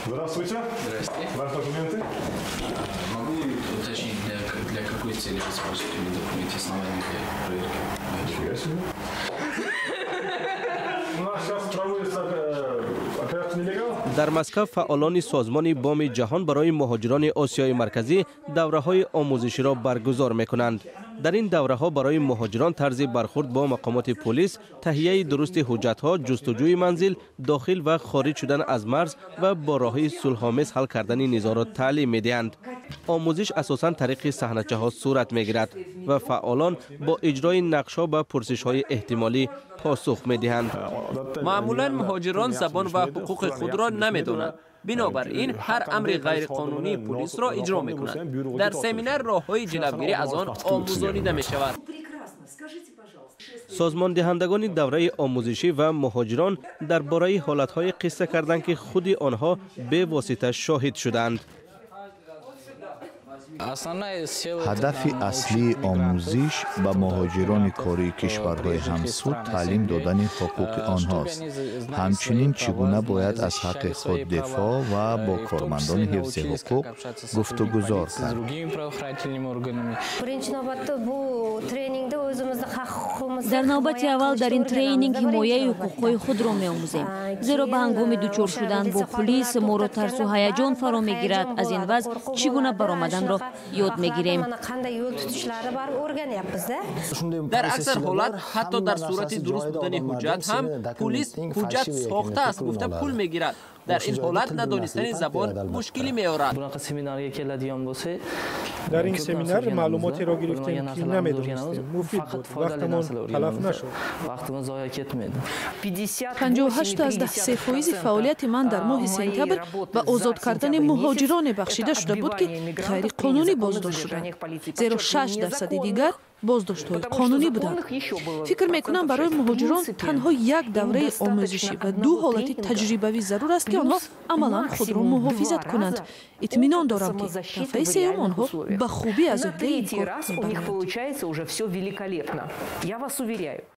Здравствуйте. Здравствуйте. Ваши документы? Могу уточнить, для какой цели вы спрашиваете документы, основания для проверки? Нифига себе. У нас сейчас проводится операция «Нелегал». در مسکو فعالان سازمان بام جهان برای مهاجران آسیای مرکزی دوره‌های آموزشی را برگزار می‌کنند. در این دوره‌ها برای مهاجران طرز برخورد با مقامات پلیس، تهیه درست حجت‌ها، جستجوی منزل، داخل و خارج شدن از مرز و با راه‌های صلح‌آمیز حل کردن نیزا را تعلیم می‌دهند. آموزش اساساً طریق صحنه‌چه‌ها صورت می‌گیرد و فعالان با اجرای نقش‌ها و پرسش‌های احتمالی پاسخ می‌دهند. معمولاً مهاجران زبان و حقوق خود را نمی‌دانند. بنابراین هر امر غیر قانونی پلیس را اجرا می‌کنند. در سمینار راه‌های جلوگیری از آن آموزانیده می‌شود. سازمان دهندگان دوره آموزشی و مهاجران درباره حالت‌های قصه کردند که خود آنها به واسطه شاهد شدند. هدف اصلی آموزش به مهاجران کاری کشورهای همسو تعلیم دادن حقوق آنهاست. همچنین چگونه باید از حق خود دفاع و با کارمندان حفظ حقوق گفتگو کرد. در نوبت اول در این ترینینگ حمایت حقوق‌های خود را می‌آموزیم. زیرا به هنگام دچار شدن با پلیس ما را ترس و هیجان فرا می‌گیرد. از این وضع چگونه برآمدن را یاد می‌گیریم. در اکثر حالات حتی در صورت درست بودن حجت هم پلیس حجت ساخته است گفته پول می‌گیرد. در این حالت ندانستن زبان مشکلی می‌آورد. در این سمینار معلوماتی را گرفتیم که نمی‌دانستیم. مفید بود. وقتمان تلف نشد. 58% فعالیت من در ماه سپتامبر به آزاد کردن مهاجران بخشیده شده بود که غیر قانونی بازداشت شدند. زیرا 6% دیگر بازداشت‌های قانونی بودند. فکر می‌کنم برای مهاجران تنها یک دوره آموزشی و 2 حالت تجربوی ضرور است که آنها عملاً خود را محافظت کنند. اطمینان دارم که دفعه سوم آنها به خوبی از عهده این کار می‌برند.